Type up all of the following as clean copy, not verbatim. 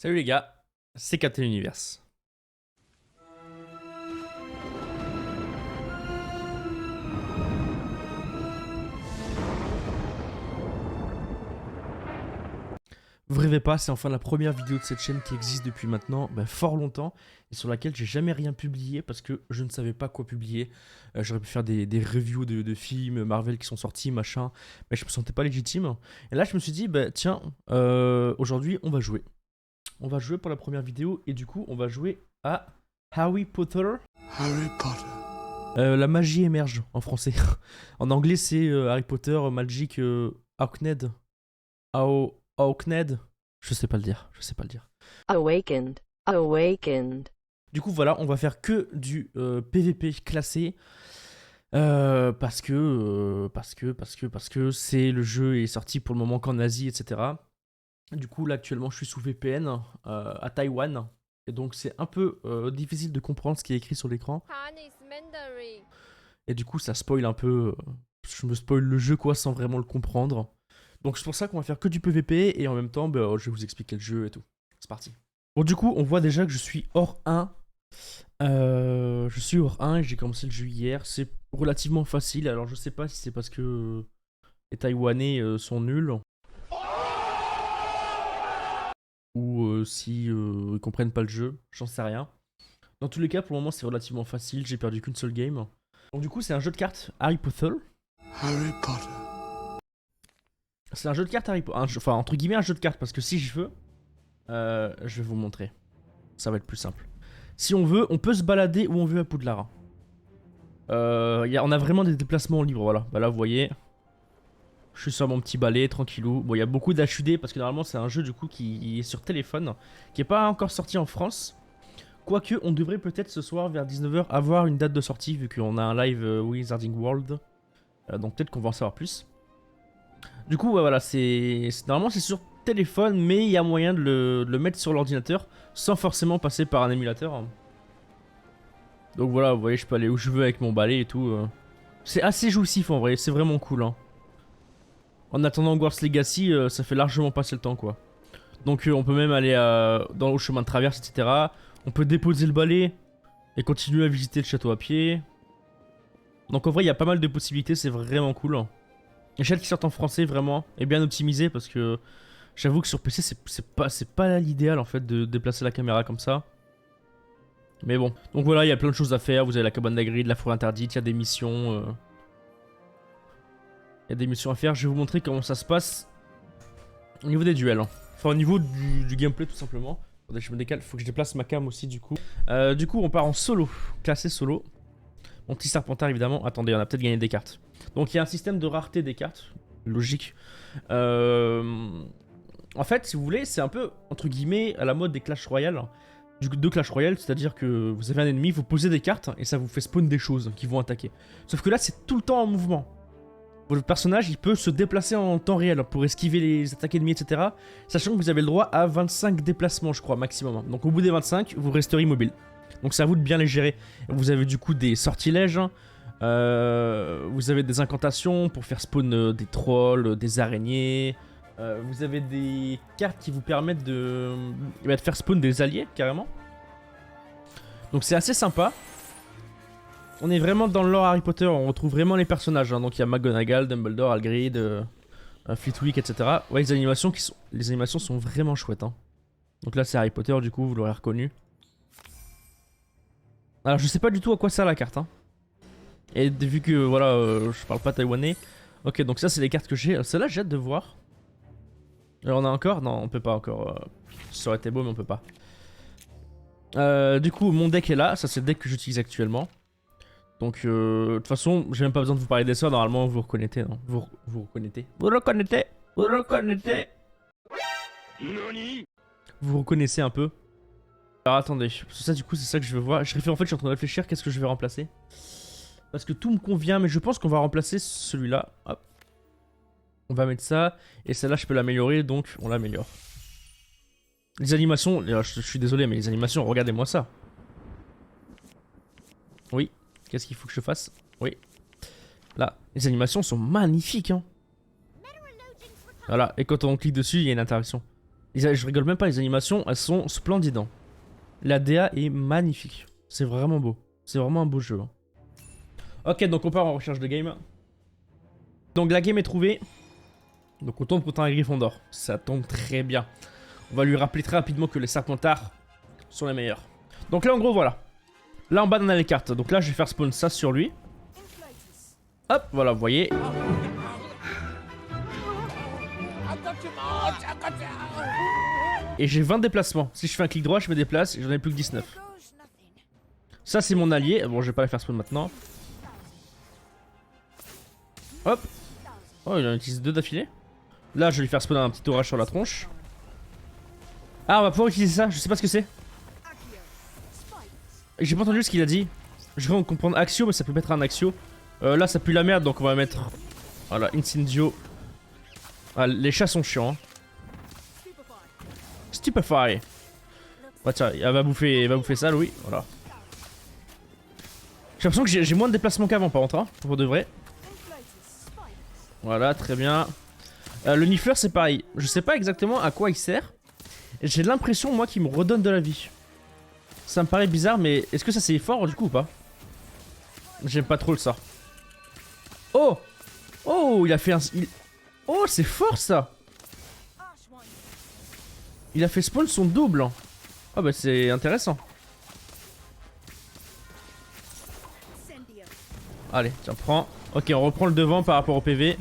Salut les gars, c'est Captain Universe. Vous rêvez pas, c'est enfin la première vidéo de cette chaîne qui existe depuis maintenant fort longtemps et sur laquelle j'ai jamais rien publié parce que je ne savais pas quoi publier. J'aurais pu faire des reviews de films Marvel qui sont sortis, machin, mais je me sentais pas légitime. Et là je me suis dit, tiens, aujourd'hui on va jouer. On va jouer pour la première vidéo et du coup on va jouer à Harry Potter. Harry Potter. La magie émerge en français. En anglais c'est Harry Potter Magic Awakened. Awakened. Je sais pas le dire. Awakened. Awakened. Du coup voilà, on va faire que du PVP classé. Parce que c'est le jeu est sorti pour le moment qu'en Asie, etc. Du coup là actuellement je suis sous VPN à Taïwan. Et donc c'est un peu difficile de comprendre ce qui est écrit sur l'écran. Et du coup ça spoil un peu. Je me spoil le jeu quoi sans vraiment le comprendre. Donc c'est pour ça qu'on va faire que du PVP et en même temps je vais vous expliquer le jeu et tout. C'est parti. Bon du coup on voit déjà que je suis hors 1. Je suis hors 1 et j'ai commencé le jeu hier. C'est relativement facile. Alors je sais pas si c'est parce que les Taïwanais sont nuls. Ou si ils comprennent pas le jeu. J'en sais rien. Dans tous les cas pour le moment c'est relativement facile. J'ai perdu qu'une seule game. Donc du coup c'est un jeu de cartes Harry Potter. Harry Potter. C'est un jeu de cartes Harry Potter. Enfin entre guillemets un jeu de cartes parce que si je veux, je vais vous montrer. Ça va être plus simple. Si on veut, on peut se balader où on veut à Poudlard. On a vraiment des déplacements libres, voilà. Bah là vous voyez, je suis sur mon petit balai, tranquillou. Bon il y a beaucoup d'HUD parce que normalement c'est un jeu du coup qui est sur téléphone, qui est pas encore sorti en France. Quoique on devrait peut-être ce soir vers 19h avoir une date de sortie vu qu'on a un live Wizarding World. Donc peut-être qu'on va en savoir plus. Du coup voilà, normalement c'est sur téléphone mais il y a moyen de le mettre sur l'ordinateur sans forcément passer par un émulateur. Donc voilà, vous voyez, je peux aller où je veux avec mon balai et tout. C'est assez jouissif en vrai, c'est vraiment cool. Hein. En attendant Hogwarts Legacy, ça fait largement passer le temps quoi. Donc on peut même aller dans le chemin de traverse, etc. On peut déposer le balai et continuer à visiter le château à pied. Donc en vrai, il y a pas mal de possibilités, c'est vraiment cool. Les chaînes qui sortent en français vraiment est bien optimisé parce que j'avoue que sur PC c'est pas l'idéal en fait de déplacer la caméra comme ça. Mais bon, donc voilà, il y a plein de choses à faire. Vous avez la cabane d'Hagrid, la forêt interdite, il y a des missions. Il y a des missions à faire. Je vais vous montrer comment ça se passe au niveau des duels. Enfin, au niveau du gameplay tout simplement. Attendez, je me décale, faut que je déplace ma cam aussi du coup. Du coup, on part en solo, classé solo. Mon petit serpentard évidemment. Attendez, on a peut-être gagné des cartes. Donc il y a un système de rareté des cartes. Logique. En fait, si vous voulez, c'est un peu entre guillemets à la mode des Clash Royale. De Clash Royale, c'est-à-dire que vous avez un ennemi, vous posez des cartes et ça vous fait spawn des choses qui vont attaquer. Sauf que là, c'est tout le temps en mouvement. Votre personnage, il peut se déplacer en temps réel pour esquiver les attaques ennemies, etc. Sachant que vous avez le droit à 25 déplacements, je crois, maximum. Donc au bout des 25, vous resterez immobile. Donc c'est à vous de bien les gérer. Vous avez du coup des sortilèges. Vous avez des incantations pour faire spawn des trolls, des araignées. Vous avez des cartes qui vous permettent de faire spawn des alliés, carrément. Donc c'est assez sympa. On est vraiment dans le lore Harry Potter, on retrouve vraiment les personnages. Hein. Donc il y a McGonagall, Dumbledore, Hagrid, Flitwick, etc. Ouais, les animations sont vraiment chouettes. Hein. Donc là c'est Harry Potter, du coup, vous l'aurez reconnu. Alors je sais pas du tout à quoi sert la carte. Hein. Et vu que, voilà, je parle pas taïwanais. Ok, donc ça c'est les cartes que j'ai. Celle-là j'ai hâte de voir. Alors on a encore? Non, on peut pas encore. Ça aurait été beau, mais on peut pas. Du coup, mon deck est là. Ça, c'est le deck que j'utilise actuellement. Donc, de toute façon, j'ai même pas besoin de vous parler des sorts. Normalement, vous reconnaissez. Non vous reconnaissez. Vous reconnaissez. Vous reconnaissez. Vous reconnaissez un peu. Alors, attendez. Ça, du coup, c'est ça que je veux voir. En fait, je suis en train de réfléchir. Qu'est-ce que je vais remplacer? Parce que tout me convient, mais je pense qu'on va remplacer celui-là. Hop. On va mettre ça, et celle-là je peux l'améliorer, donc on l'améliore. Les animations, je suis désolé, mais les animations, regardez-moi ça. Oui, qu'est-ce qu'il faut que je fasse? Oui. Là, les animations sont magnifiques, hein. Voilà, et quand on clique dessus, il y a une interaction. Je rigole même pas, les animations, elles sont splendides. Hein. La DA est magnifique. C'est vraiment beau. C'est vraiment un beau jeu. Hein. Ok, donc on part en recherche de game. Donc la game est trouvée. Donc on tombe contre un Gryffondor. Ça tombe très bien. On va lui rappeler très rapidement que les Serpentards sont les meilleurs. Donc là en gros voilà. Là en bas on a les cartes. Donc là je vais faire spawn ça sur lui. Hop, voilà, vous voyez. Et j'ai 20 déplacements. Si je fais un clic droit, je me déplace et j'en ai plus que 19. Ça c'est mon allié. Bon, je vais pas la faire spawn maintenant. Hop. Oh, il en utilise 2 d'affilée. Là, je vais lui faire spawn un petit orage sur la tronche. Ah, on va pouvoir utiliser ça. Je sais pas ce que c'est. J'ai pas entendu ce qu'il a dit. Je vais comprendre Axio, mais ça peut mettre un Axio. Là, ça pue la merde, donc on va mettre. Voilà, Incendio. Ah, les chats sont chiants. Hein. Stupefy. Ouais, tiens, elle va bouffer ça, Louis. Voilà. J'ai l'impression que j'ai moins de déplacements qu'avant, par contre, hein, pour de vrai. Voilà, très bien. Le nifleur, c'est pareil. Je sais pas exactement à quoi il sert. J'ai l'impression, moi, qu'il me redonne de la vie. Ça me paraît bizarre, mais est-ce que ça c'est fort du coup ou pas? J'aime pas trop le ça. Oh! Oh, il a fait un... Oh, c'est fort ça! Il a fait spawn son double. Oh bah c'est intéressant. Allez, tiens, prends. Ok, on reprend le devant par rapport au PV.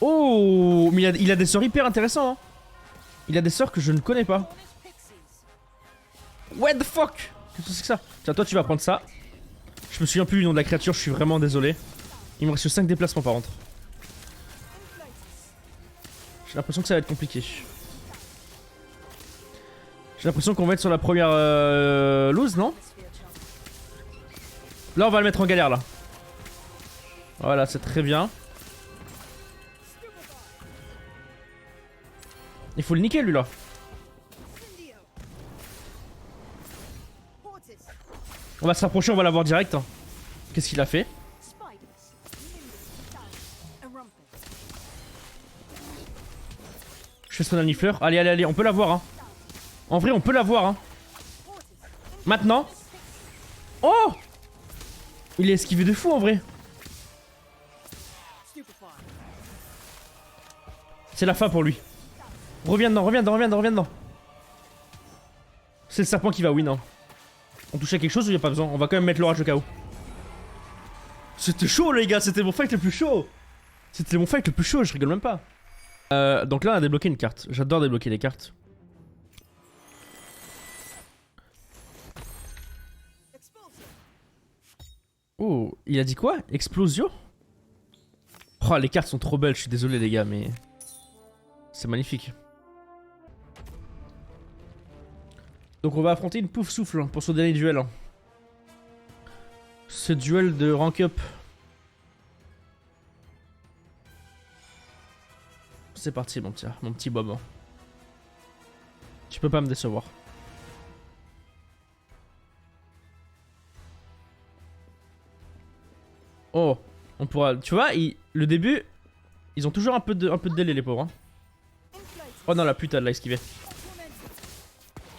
Oh! Mais il a des sorts hyper intéressants. Hein. Il a des sorts que je ne connais pas. What the fuck? Qu'est-ce que c'est que ça? Tiens, toi tu vas prendre ça. Je me souviens plus du nom de la créature, je suis vraiment désolé. Il me reste 5 déplacements par contre. J'ai l'impression que ça va être compliqué. J'ai l'impression qu'on va être sur la première lose, non? Là on va le mettre en galère là. Voilà, c'est très bien. Il faut le niquer lui là. On va se rapprocher, on va l'avoir direct. Hein. Qu'est-ce qu'il a fait? Je fais son nifleur. Allez, allez, allez, on peut l'avoir. Hein. En vrai, on peut l'avoir. Hein. Maintenant. Oh! Il est esquivé de fou en vrai. C'est la fin pour lui. Reviens dedans, reviens dedans, reviens dedans, reviens dedans. C'est le serpent qui va win. Hein. On touche à quelque chose ou y'a pas besoin? On va quand même mettre l'orage au cas où. C'était chaud les gars, c'était mon fight le plus chaud. C'était mon fight le plus chaud, je rigole même pas. Donc là on a débloqué une carte. J'adore débloquer les cartes. Oh, il a dit quoi? Explosio? Oh, les cartes sont trop belles, je suis désolé les gars, mais... C'est magnifique. Donc on va affronter une pouf souffle pour son dernier duel. Ce duel de rank up. C'est parti mon petit Bob. Tu peux pas me décevoir. Oh, on pourra... Tu vois, le début, ils ont toujours un peu de délai les pauvres. Hein. Oh non, la pute, elle l'a esquivé.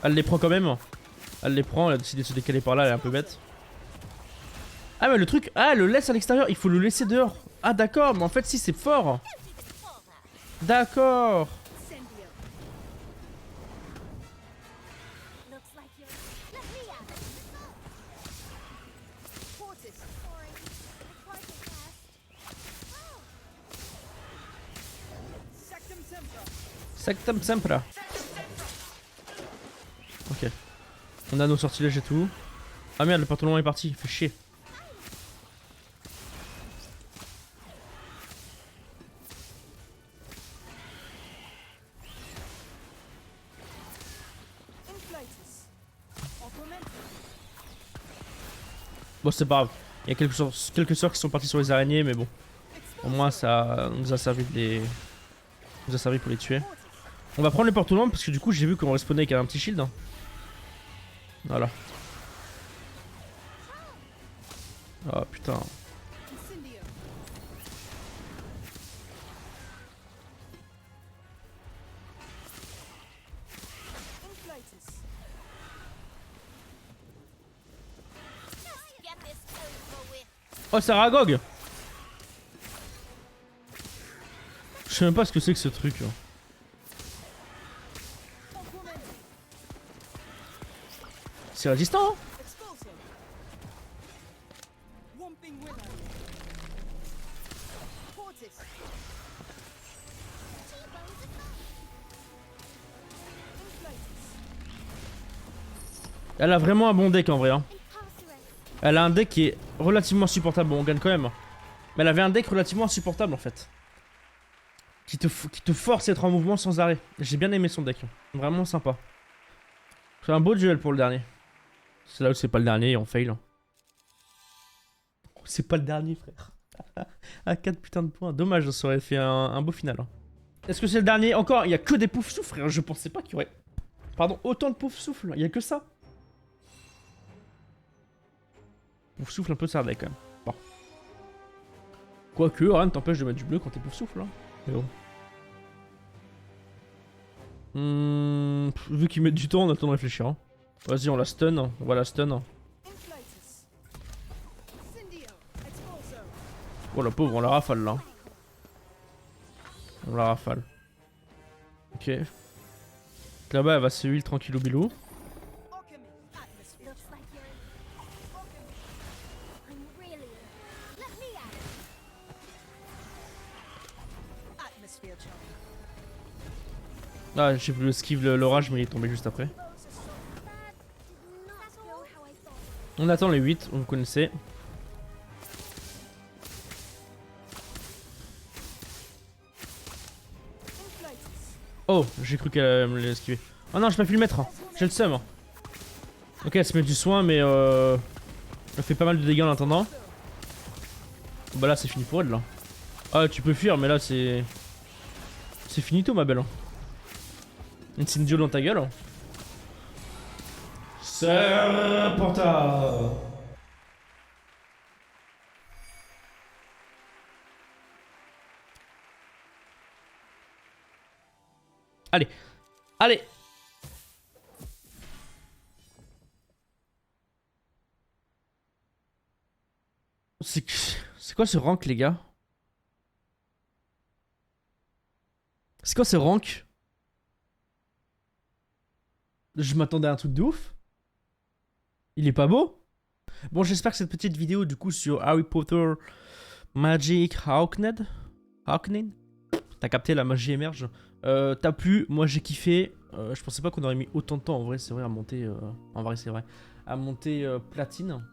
Elle les prend quand même. Elle les prend, elle a décidé de se décaler par là, elle est un peu bête. Ah mais le truc, ah elle le laisse à l'extérieur, il faut le laisser dehors. Ah d'accord, mais en fait si c'est fort. D'accord. Sectum Sempra. Ok. On a nos sortilèges et tout. Ah merde, le pantalon est parti, fait chier. Bon c'est pas grave, il y a quelques sorts qui sont partis sur les araignées mais bon. Au moins ça nous a servi pour les tuer. On va prendre les porte-tournants parce que du coup j'ai vu qu'on respawnait avec un petit shield. Voilà. Oh putain. Oh, c'est Aragog. Je sais même pas ce que c'est que ce truc. Là. C'est résistant, hein. Elle a vraiment un bon deck en vrai. Hein. Elle a un deck qui est relativement supportable. Bon, on gagne quand même. Mais elle avait un deck relativement insupportable en fait. Qui te force à être en mouvement sans arrêt. J'ai bien aimé son deck. Vraiment sympa. C'est un beau duel pour le dernier. C'est là où c'est pas le dernier et on fail. C'est pas le dernier, frère. À 4 putains de points. Dommage, ça aurait fait un beau final. Est-ce que c'est le dernier? Encore, il y a que des poufs souffles, frère. Je pensais pas qu'il y aurait. Pardon, autant de poufs souffles. Il y a que ça. Pouf souffle un peu ça avec quand même. Bon. Quoique, rien ne t'empêche de mettre du bleu quand t'es pouf souffle. Hein. Mais bon. Vu qu'ils mettent du temps, on a le temps de réfléchir. Hein. Vas-y, on la stun. On va la stun. Oh la pauvre, on la rafale là. On la rafale. Ok. Là-bas, elle va se heal tranquillou bilou. Ah, j'ai voulu esquive l'orage, mais il est tombé juste après. On attend les 8, vous connaissez. Oh, j'ai cru qu'elle me l'ait esquivé. Oh non, j'ai pas pu le mettre. J'ai le seum. Ok, elle se met du soin, mais elle fait pas mal de dégâts en attendant. Bah là, c'est fini pour elle là. Ah, tu peux fuir, mais là, c'est. C'est finito, ma belle. Une Cindio dans ta gueule. Serpenta. Allez. Allez. C'est quoi ce rank, les gars? C'est quoi ce rank? Je m'attendais à un truc de ouf. Il est pas beau. Bon, j'espère que cette petite vidéo du coup sur Harry Potter Magic Hawkned, t'as capté, la magie émerge, t'as plu. Moi j'ai kiffé. Je pensais pas qu'on aurait mis autant de temps en vrai, c'est vrai, à monter. En vrai, c'est vrai. À monter platine.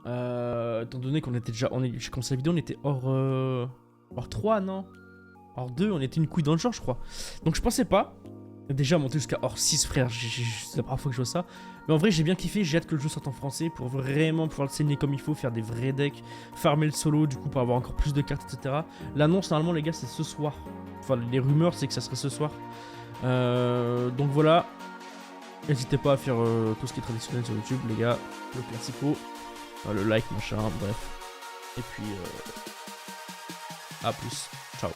Étant donné qu'on était déjà. J'ai commencé la vidéo, on était hors 3, non? Hors 2, on était une couille dans le genre, je crois. Donc je pensais pas. Déjà monter jusqu'à hors 6, frère, c'est la première fois que je vois ça. Mais en vrai, j'ai bien kiffé, j'ai hâte que le jeu sorte en français pour vraiment pouvoir le saigner comme il faut, faire des vrais decks, farmer le solo, du coup, pour avoir encore plus de cartes, etc. L'annonce, normalement, les gars, c'est ce soir. Enfin, les rumeurs, c'est que ça serait ce soir. Donc voilà. N'hésitez pas à faire tout ce qui est traditionnel sur YouTube, les gars. Le classico, le like, machin, bref. Et puis, à plus. Ciao.